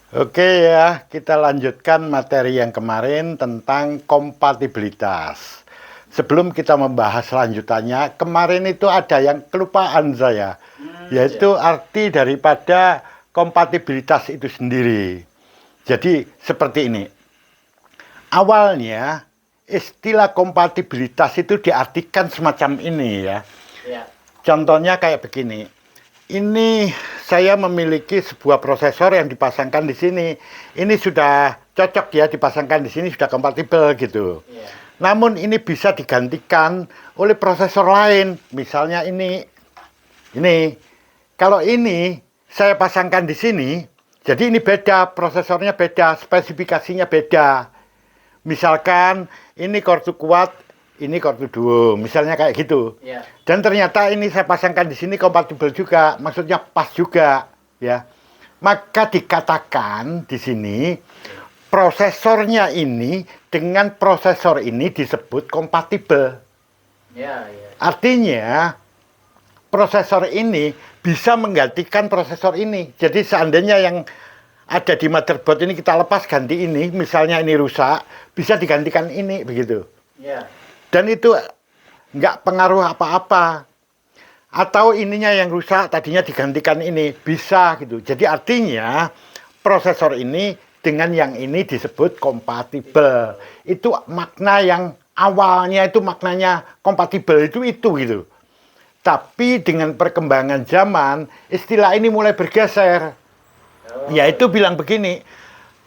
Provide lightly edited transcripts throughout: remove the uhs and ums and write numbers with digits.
Oke ya, kita lanjutkan materi yang kemarin tentang kompatibilitas. Sebelum kita membahas lanjutannya, kemarin itu ada yang kelupaan saya, yaitu arti daripada kompatibilitas itu sendiri. Jadi seperti ini. Awalnya istilah kompatibilitas itu diartikan semacam ini ya. Ya. Contohnya kayak begini. Ini saya memiliki sebuah prosesor yang dipasangkan di sini. Ini sudah cocok ya dipasangkan di sini, sudah kompatibel gitu. Ya. Namun ini bisa digantikan oleh prosesor lain. Misalnya ini. Kalau ini saya pasangkan di sini, jadi ini beda, prosesornya beda, spesifikasinya beda. Misalkan ini kartu kuat, ini kartu duo, misalnya kayak gitu. Ya. Dan ternyata ini saya pasangkan di sini kompatibel juga, maksudnya pas juga, ya. Maka dikatakan di sini prosesornya ini dengan prosesor ini disebut kompatibel. Ya, ya. Artinya prosesor ini bisa menggantikan prosesor ini. Jadi seandainya yang ada di motherboard ini kita lepas ganti ini, misalnya ini rusak, bisa digantikan ini begitu. Ya. Dan itu nggak pengaruh apa-apa. Atau ininya yang rusak, tadinya digantikan ini. Bisa gitu. Jadi artinya prosesor ini dengan yang ini disebut kompatibel. Itu makna yang awalnya itu maknanya kompatibel itu gitu. Tapi dengan perkembangan zaman, istilah ini mulai bergeser. Yaitu bilang begini,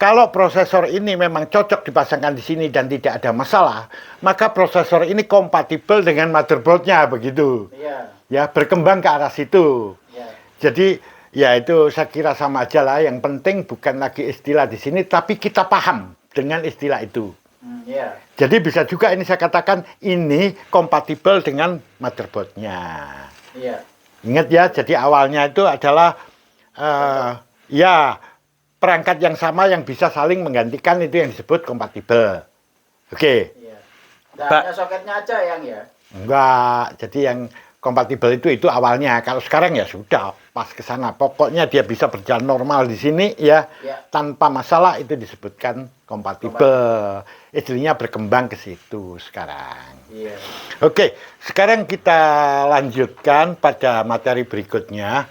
kalau prosesor ini memang cocok dipasangkan di sini dan tidak ada masalah, maka prosesor ini kompatibel dengan motherboardnya begitu. Ya. Ya, berkembang ke arah situ. Ya. Jadi, ya itu saya kira sama aja lah. Yang penting bukan lagi istilah di sini, tapi kita paham dengan istilah itu. Ya. Jadi bisa juga ini saya katakan ini kompatibel dengan motherboardnya. Ya. Ingat ya, jadi awalnya itu adalah ya perangkat yang sama yang bisa saling menggantikan itu yang disebut kompatibel. Oke. Ya. Hanya soketnya aja yang ya. Enggak, jadi yang kompatibel itu awalnya. Kalau sekarang ya sudah pas ke sana. Pokoknya dia bisa berjalan normal di sini ya, tanpa masalah itu disebutkan kompatibel. Istilahnya berkembang ke situ sekarang. Iya. Oke, sekarang kita lanjutkan pada materi berikutnya.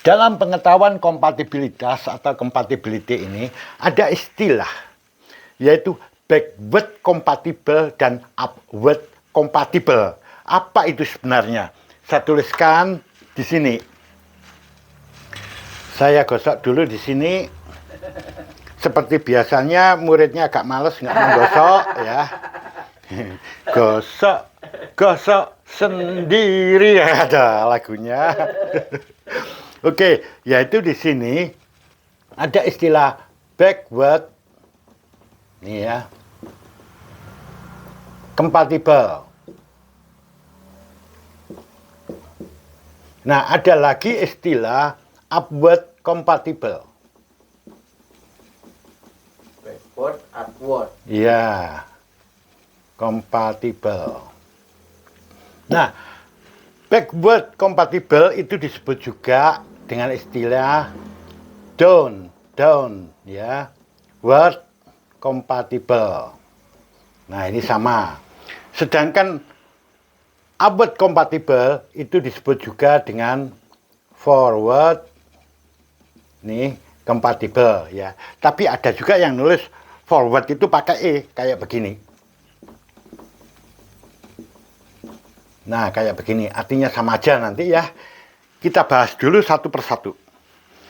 Dalam pengetahuan kompatibilitas atau compatibility ini ada istilah yaitu backward compatible dan upward compatible. Apa itu sebenarnya? Saya tuliskan di sini. Saya gosok dulu di sini. Seperti biasanya muridnya agak males nggak menggosok ya. Gosok sendiri ada lagunya. Oke, yaitu di sini ada istilah backward nih ya. Compatible. Nah, ada lagi istilah upward compatible. Backward, upward. Ya, compatible. Nah, backward compatible itu disebut juga dengan istilah down, ya, ward compatible. Nah, ini sama. Sedangkan upward compatible itu disebut juga dengan forward nih compatible ya. Tapi ada juga yang nulis forward itu pakai E kayak begini. Nah, kayak begini. Artinya sama aja nanti ya. Kita bahas dulu satu persatu.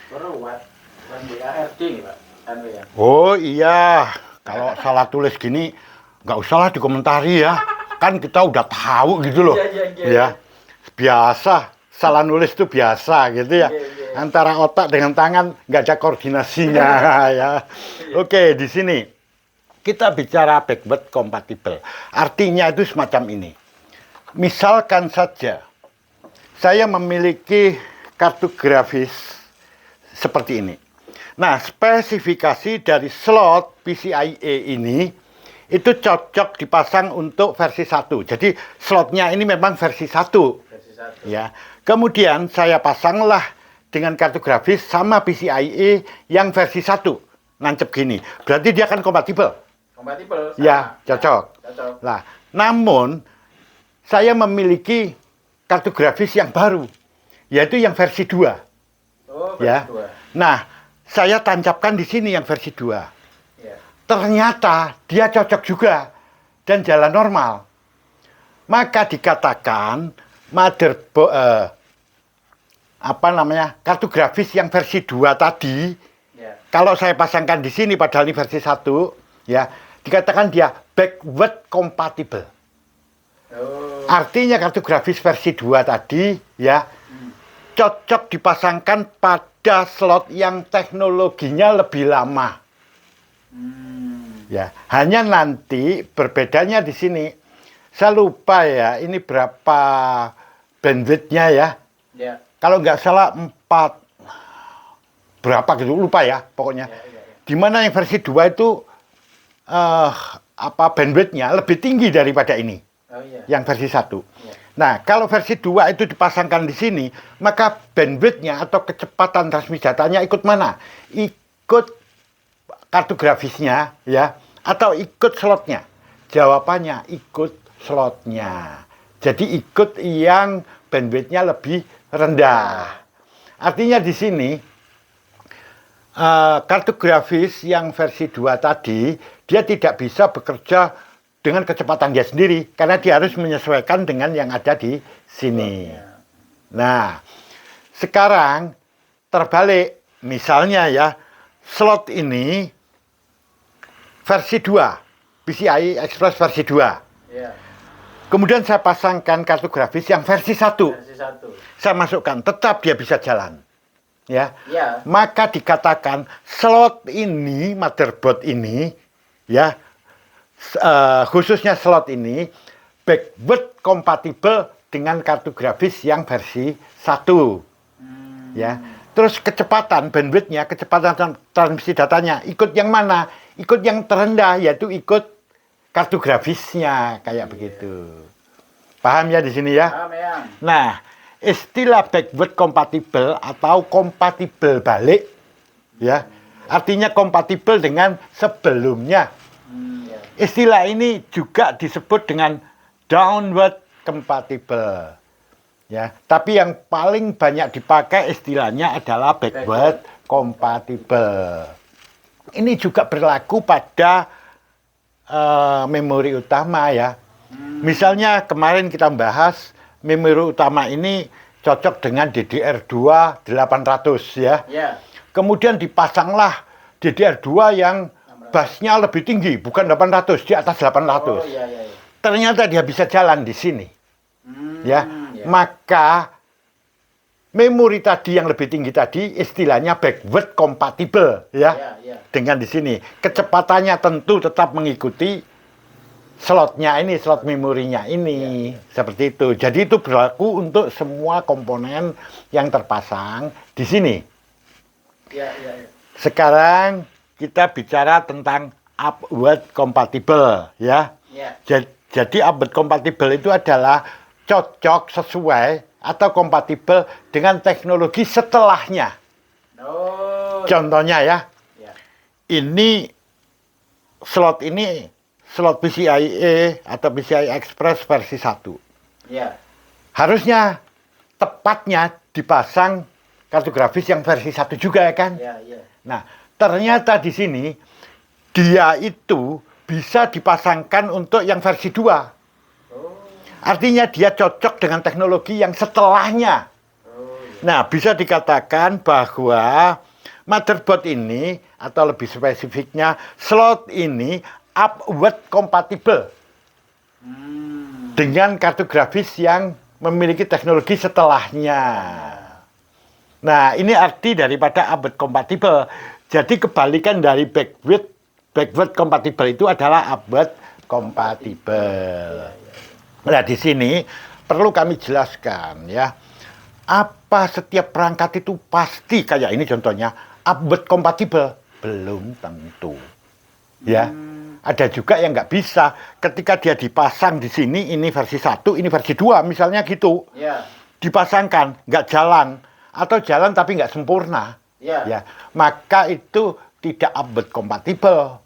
Forward, bukan BARD Pak. Ya. Oh iya, kalau salah tulis gini nggak usahlah dikomentari ya. Kan kita udah tahu gitu loh. Ya, biasa. Salah nulis itu biasa gitu ya. Antara otak dengan tangan nggak ada koordinasinya ya. Oke, di sini kita bicara backward compatible. Artinya itu semacam ini. Misalkan saja saya memiliki kartu grafis seperti ini. Nah, spesifikasi dari slot PCIe ini itu cocok dipasang untuk versi 1. Jadi slotnya ini memang versi 1. Versi 1. Ya. Kemudian saya pasanglah dengan kartu grafis sama PCIe yang versi 1. Nancep gini. Berarti dia akan kompatibel. Kompatibel. Ya, cocok. Cocok. Nah, namun saya memiliki kartu grafis yang baru, yaitu yang versi 2. Oh, Ya. berdua. Nah, saya tancapkan di sini yang versi 2. Ya. Ternyata dia cocok juga dan jalan normal. Maka dikatakan kartu grafis yang versi 2 tadi, Ya. kalau saya pasangkan di sini padahal ini versi 1, ya, dikatakan dia backward compatible. Oh. Artinya kartu grafis versi 2 tadi, ya, cocok dipasangkan pada slot yang teknologinya lebih lama. Ya, hanya nanti berbedanya di sini. Saya lupa ya, ini berapa bandwidth-nya ya. Ya. Kalau nggak salah 4 berapa gitu, lupa ya pokoknya. Ya, ya, ya. Dimana yang versi 2 itu bandwidth-nya lebih tinggi daripada ini, Oh iya. yang versi 1. Ya. Nah, kalau versi 2 itu dipasangkan di sini, maka bandwidth-nya atau kecepatan transmisi datanya ikut mana? Ikut kartu grafisnya, ya, atau ikut slotnya? Jawabannya ikut slotnya. Jadi ikut yang bandwidth-nya lebih rendah. Artinya di sini kartu grafis yang versi 2 tadi, dia tidak bisa bekerja dengan kecepatan dia sendiri karena dia harus menyesuaikan dengan yang ada di sini. Nah, sekarang terbalik, misalnya ya, slot ini versi 2, PCI Express versi 2. Ya. Kemudian saya pasangkan kartu grafis yang versi 1. Versi 1. Saya masukkan, tetap dia bisa jalan. Ya. Ya. Maka dikatakan slot ini, motherboard ini, ya, khususnya slot ini backward kompatibel dengan kartu grafis yang versi 1. Ya. Terus kecepatan bandwidth-nya, kecepatan transmisi datanya ikut yang mana? Ikut yang terendah, yaitu ikut kartu grafisnya, kayak begitu. Paham ya di sini ya? Paham ya. Nah, istilah backward compatible atau kompatibel balik, ya, artinya kompatibel dengan sebelumnya. Ya. Istilah ini juga disebut dengan downward compatible. Ya, tapi yang paling banyak dipakai istilahnya adalah backward compatible. Ini juga berlaku pada memori utama ya. Misalnya kemarin kita bahas memori utama ini cocok dengan DDR2 800 ya. Ya. Kemudian dipasanglah DDR2 yang busnya lebih tinggi, bukan 800, di atas 800. Oh iya iya. Ternyata dia bisa jalan di sini. Ya. Ya. Maka memori tadi yang lebih tinggi tadi istilahnya backward compatible ya. Ya. Dengan di sini kecepatannya tentu tetap mengikuti slotnya ini, slot memorinya ini, seperti itu. Jadi itu berlaku untuk semua komponen yang terpasang di sini. Ya. Sekarang kita bicara tentang upward compatible ya. Ya. Jadi upward compatible itu adalah cocok sesuai atau kompatibel dengan teknologi setelahnya. Oh. Contohnya ya. Ya. Ini slot PCIe atau PCI Express versi 1. Ya. Harusnya tepatnya dipasang kartu grafis yang versi 1 juga ya kan? Ya. Nah, ternyata di sini dia itu bisa dipasangkan untuk yang versi 2. Oh. Artinya dia cocok dengan teknologi yang setelahnya. Oh. Nah, bisa dikatakan bahwa motherboard ini, atau lebih spesifiknya, slot ini upward compatible dengan kartu grafis yang memiliki teknologi setelahnya. Nah, ini arti daripada upward compatible. Jadi kebalikan dari backward compatible itu adalah upward compatible. Nah, di sini perlu kami jelaskan ya. Apa setiap perangkat itu pasti kayak ini contohnya upward compatible? Belum tentu. Ya. Ada juga yang nggak bisa ketika dia dipasang di sini, ini versi 1, ini versi 2 misalnya gitu. Ya. Dipasangkan nggak jalan atau jalan tapi nggak sempurna, Ya. ya, maka itu tidak upward compatible,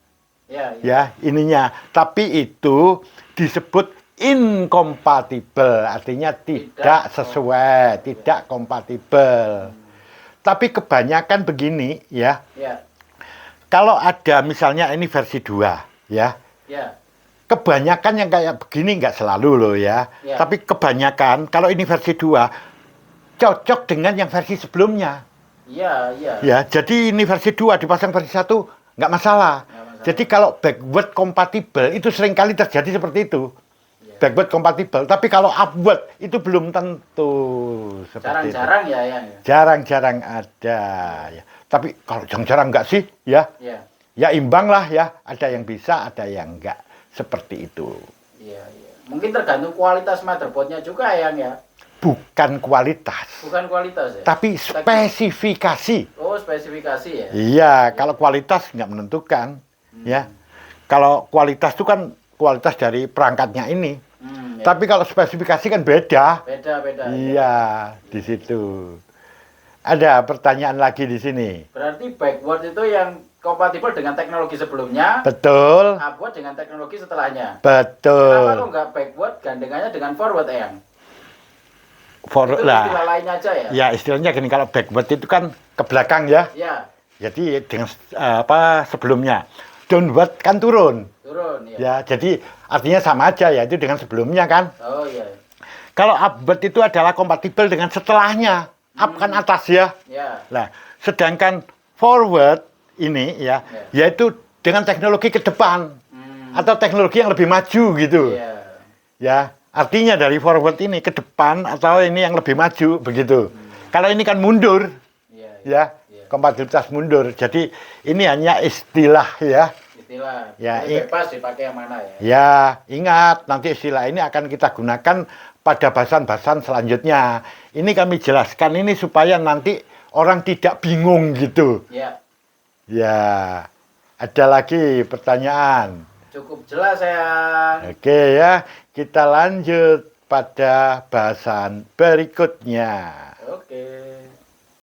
Ya. ya ininya. Tapi itu disebut incompatible, artinya tidak sesuai, tidak kompatibel. Tapi kebanyakan begini, ya. Ya. Kalau ada misalnya ini versi 2, ya. Ya. Kebanyakan yang kayak begini nggak selalu loh ya. Ya. Tapi kebanyakan kalau ini versi 2 cocok dengan yang versi sebelumnya. Iya, iya. Ya, jadi ini versi 2 dipasang versi 1 nggak masalah. Nggak masalah. Jadi kalau backward compatible itu seringkali terjadi seperti itu. Iya. Backward compatible, tapi kalau upward itu belum tentu seperti itu. Jarang-jarang ya, ya. Jarang-jarang ada ya. Tapi kalau jarang-jarang enggak sih ya. Iya. Ya imbang lah ya, ada yang bisa, ada yang enggak. Seperti itu. Iya, iya. Mungkin tergantung kualitas motherboardnya juga ya. Bukan kualitas, Bukan kualitas ya. tapi spesifikasi. Oh, spesifikasi ya. Iya, kalau kualitas nggak menentukan, ya. Kalau kualitas itu kan kualitas dari perangkatnya ini. Ya. Tapi kalau spesifikasi kan beda. Beda-beda. Iya, di situ. Ada pertanyaan lagi di sini. Berarti backward itu yang kompatibel dengan teknologi sebelumnya, Betul, upward dengan teknologi setelahnya. betul. Kenapa kok nggak backward gandengannya dengan forward Eyang? For, Itu lah, istilah lainnya aja ya? ya istilahnya gini, kalau backward itu kan ke belakang ya. Ya, Jadi dengan sebelumnya. Downward kan turun. turun ya. Ya, jadi artinya sama aja ya, itu dengan sebelumnya kan. Oh iya. Kalau upward itu adalah kompatibel dengan setelahnya. Up kan atas ya. Ya. Nah, sedangkan forward ini ya, yaitu dengan teknologi ke depan atau teknologi yang lebih maju gitu. Iya. Ya, artinya dari forward ini ke depan atau ini yang lebih maju begitu. Kalau ini kan mundur, Iya. ya, kompatibilitas mundur. Jadi ini hanya istilah ya. Istilah. Ya, Jadi bebas dipakai yang mana ya? Ya, ingat nanti istilah ini akan kita gunakan pada bahasan-bahasan selanjutnya. Ini kami jelaskan ini supaya nanti orang tidak bingung gitu. Ya. Ya, ada lagi pertanyaan. Cukup jelas Eyang. Oke ya, kita lanjut pada bahasan berikutnya. Oke.